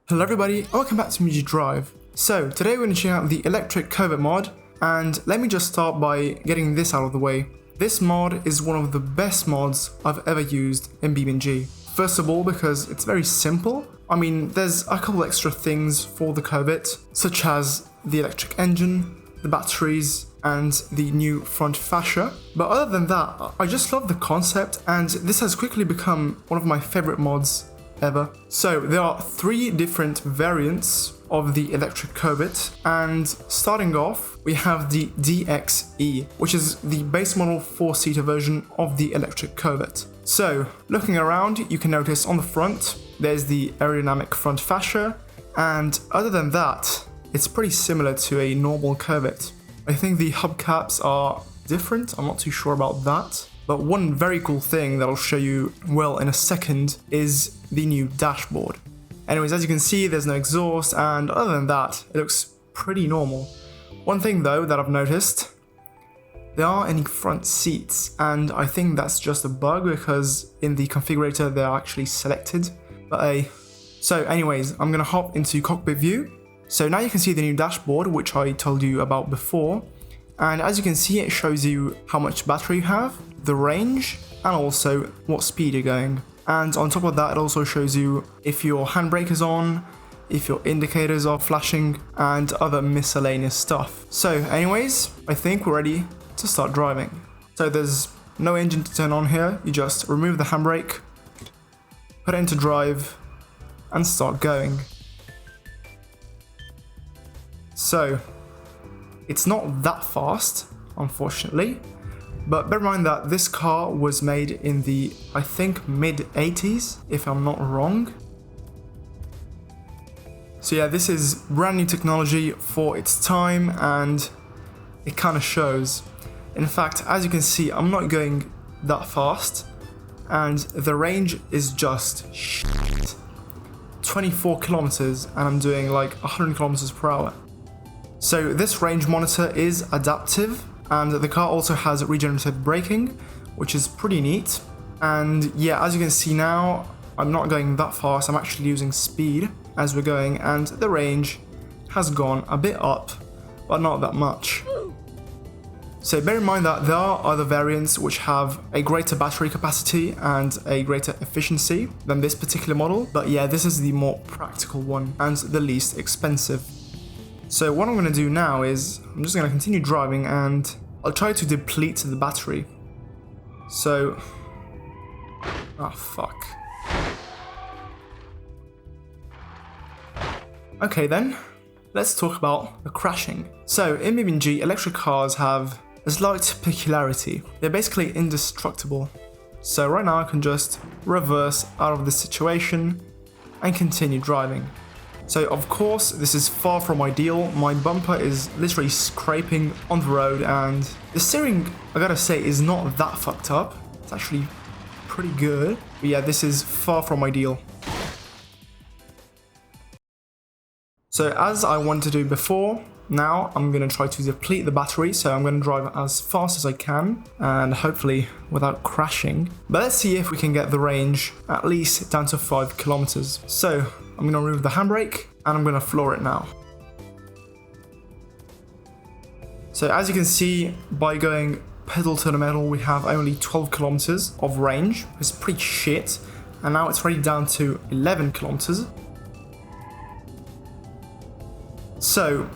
Hello everybody, and welcome back to BeamNG's Drive. So today we're going to check out the Electric Covet mod, and let me just start by getting this out of the way. This mod is one of the best mods I've ever used in BeamNG. First of all, because it's very simple. I mean, there's a couple extra things for the Covet, such as the electric engine, the batteries, and the new front fascia. But other than that, I just love the concept, and this has quickly become one of my favorite mods ever. So there are 3 different variants of the Electric Covet, and starting off we have the TThe, which is the base model 4-seater version of the Electric Covet. So looking around, you can notice on the front there's the aerodynamic front fascia, and other than that it's pretty similar to a normal Covet. I think the hubcaps are different, I'm not too sure about that. But one very cool thing that I'll show you well in a second is the new dashboard. Anyways, as you can see, there's no exhaust, and other than that, it looks pretty normal. One thing though that I've noticed, there aren't any front seats, and I think that's just a bug because in the configurator they're actually selected. But so anyways, I'm gonna hop into cockpit view. So now you can see the new dashboard, which I told you about before. And as you can see, it shows you how much battery you have, the range, and also what speed you're going. And on top of that, it also shows you if your handbrake is on, if your indicators are flashing, and other miscellaneous stuff. So anyways, I think we're ready to start driving. So there's no engine to turn on here, you just remove the handbrake, put it into drive, and start going. So it's not that fast, unfortunately, but bear in mind that this car was made in the, I think, mid-80s, if I'm not wrong. So yeah, this is brand new technology for its time, and it kind of shows. In fact, as you can see, I'm not going that fast, and the range is just shit. 24 kilometers, and I'm doing like 100 kilometers per hour. So this range monitor is adaptive, and the car also has regenerative braking, which is pretty neat. And yeah, as you can see now, I'm not going that fast, I'm actually losing speed as we're going, and the range has gone a bit up, but not that much. So bear in mind that there are other variants which have a greater battery capacity and a greater efficiency than this particular model, but yeah, this is the more practical one and the least expensive. So what I'm going to do now is, I'm just going to continue driving and I'll try to deplete the battery. So, oh fuck. Okay then, let's talk about the crashing. So in BeamNG, electric cars have a slight peculiarity. They're basically indestructible. So right now I can just reverse out of this situation and continue driving. So of course, this is far from ideal. My bumper is literally scraping on the road, and the steering, I gotta say, is not that fucked up. It's actually pretty good. But yeah, this is far from ideal. So as I wanted to do before, now I'm gonna try to deplete the battery. So I'm gonna drive as fast as I can, and hopefully without crashing. But let's see if we can get the range at least down to 5 kilometers. So I'm gonna remove the handbrake and I'm gonna floor it now. So as you can see, by going pedal to the metal, we have only 12 kilometers of range. It's pretty shit. And now it's already down to 11 kilometers. So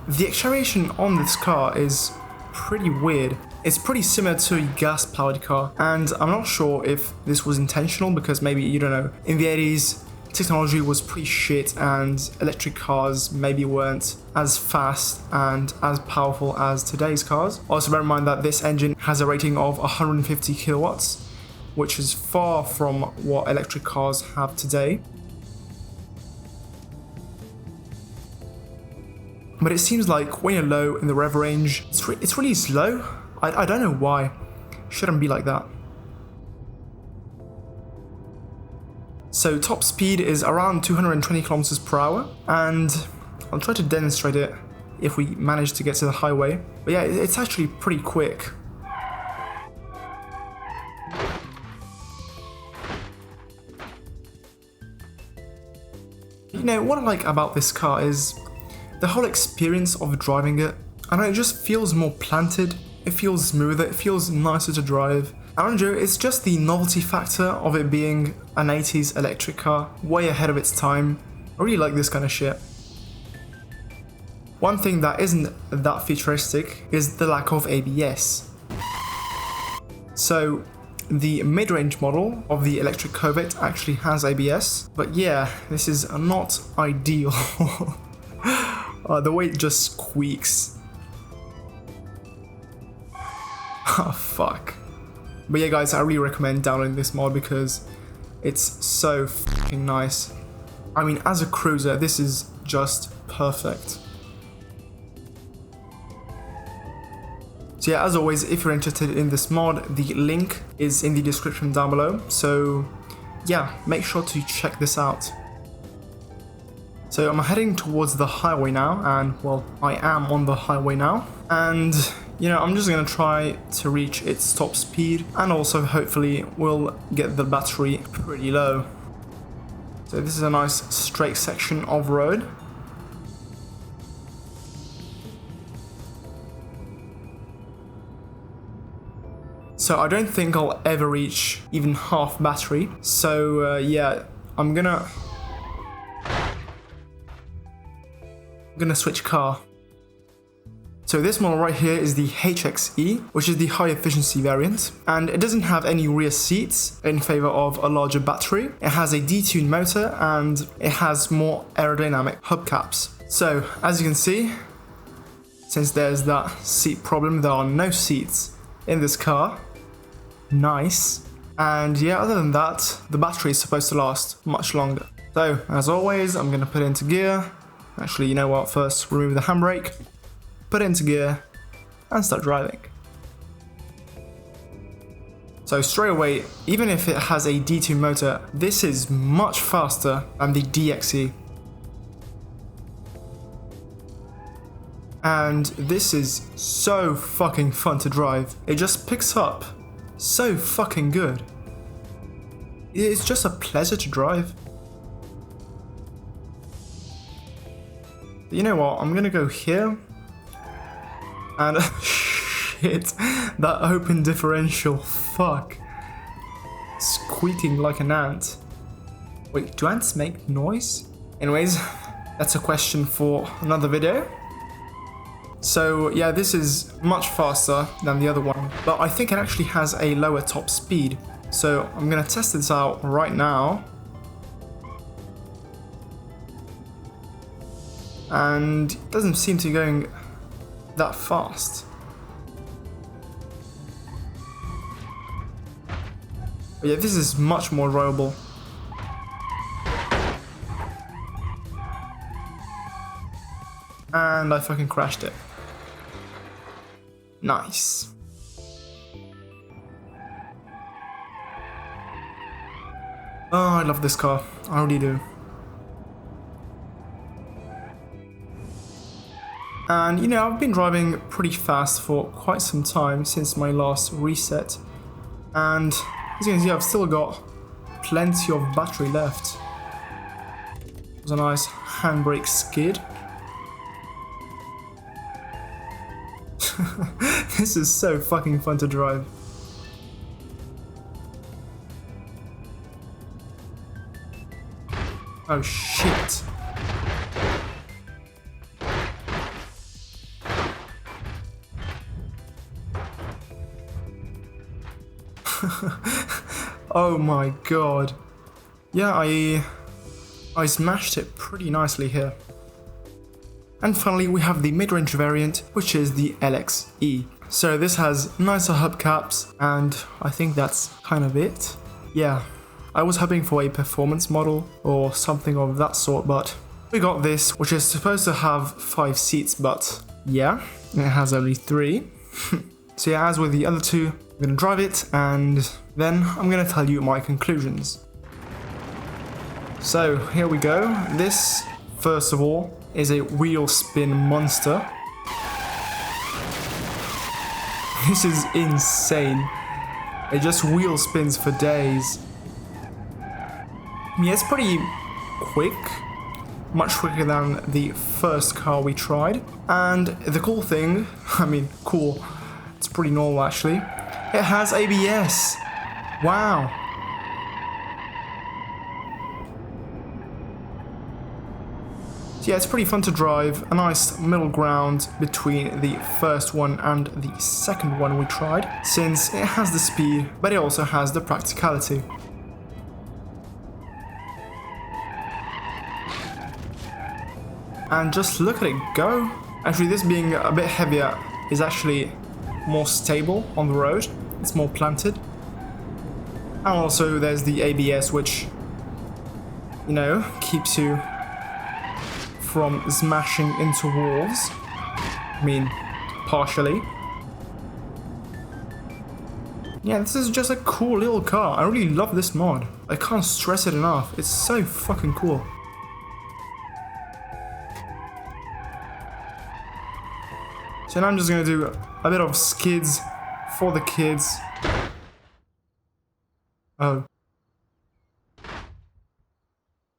the acceleration on this car is pretty weird. It's pretty similar to a gas-powered car, and I'm not sure if this was intentional because maybe, you don't know, in the 80s, technology was pretty shit and electric cars maybe weren't as fast and as powerful as today's cars. Also bear in mind that this engine has a rating of 150 kilowatts, which is far from what electric cars have today. But it seems like when you're low in the rev range, it's really slow. I don't know why. It shouldn't be like that. So top speed is around 220 kilometers per hour, and I'll try to demonstrate it if we manage to get to the highway. But yeah, it's actually pretty quick. you know, what I like about this car is the whole experience of driving it. I know it just feels more planted, it feels smoother, it feels nicer to drive. I don't know, it's just the novelty factor of it being an 80s electric car, way ahead of its time. I really like this kind of shit. One thing that isn't that futuristic is the lack of ABS. So the mid-range model of the electric Covet actually has ABS, but yeah, this is not ideal. The way it just squeaks. Oh fuck. But yeah guys, I really recommend downloading this mod because it's so fucking nice. I mean, as a cruiser, this is just perfect. So yeah, as always, if you're interested in this mod, the link is in the description down below. So yeah, make sure to check this out. So I'm heading towards the highway now, and well, I am on the highway now. And you know, I'm just gonna try to reach its top speed, and also hopefully we'll get the battery pretty low. So this is a nice straight section of road. So I don't think I'll ever reach even half battery. So yeah, I'm gonna switch car. So this model right here is the HXE, which is the high efficiency variant, and it doesn't have any rear seats in favor of a larger battery. It has a detuned motor and it has more aerodynamic hubcaps. So as you can see, since there's that seat problem, there are no seats in this car. Nice. And yeah, other than that, the battery is supposed to last much longer. So as always, I'm gonna put it into gear. Actually, you know what, first remove the handbrake, put it into gear, and start driving. So straight away, even if it has a D2 motor, this is much faster than the DXE. And this is so fucking fun to drive. It just picks up so fucking good. It's just a pleasure to drive. You know what, I'm gonna go here. And shit, that open differential, fuck. Squeaking like an ant. Wait, do ants make noise? Anyways, that's a question for another video. So yeah, this is much faster than the other one, but I think it actually has a lower top speed. So I'm gonna test this out right now. And it doesn't seem to be going that fast. But yeah, this is much more drivable. And I fucking crashed it. Nice. Oh, I love this car. I really do. And you know, I've been driving pretty fast for quite some time since my last reset. And as you can see, I've still got plenty of battery left. It was a nice handbrake skid. This is so fucking fun to drive. Oh shit. Oh my god. Yeah, I smashed it pretty nicely here. And finally we have the mid-range variant, which is the LXE. So this has nicer hubcaps, and I think that's kind of it. Yeah, I was hoping for a performance model or something of that sort, but we got this, which is supposed to have 5 seats, but yeah, it has only 3. So yeah, as with the other two, I'm gonna drive it and then I'm gonna tell you my conclusions. So here we go. This, first of all, is a wheel spin monster. This is insane. It just wheel spins for days. Yeah, it's pretty quick. much quicker than the first car we tried. And the cool thing, I mean cool, it's pretty normal actually, it has ABS. Wow. So yeah, it's pretty fun to drive, a nice middle ground between the first one and the second one we tried, since it has the speed, but it also has the practicality. And just look at it go. Actually, this being a bit heavier is actually more stable on the road, it's more planted. And also there's the ABS, which, you know, keeps you from smashing into walls. I mean, partially. Yeah, this is just a cool little car. I really love this mod. I can't stress it enough. It's so fucking cool. So now I'm just gonna do a bit of skids for the kids. Oh.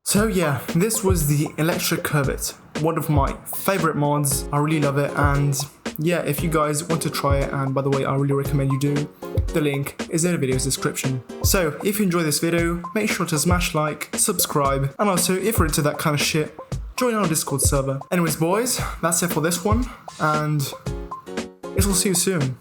So yeah, this was the Electric Covet, one of my favorite mods. I really love it, and yeah, if you guys want to try it, and by the way, I really recommend you do, the link is in the video's description. So if you enjoyed this video, make sure to smash like, subscribe, and also if you're into that kind of shit, join our Discord server. Anyways boys, that's it for this one, and I guess we'll see you soon.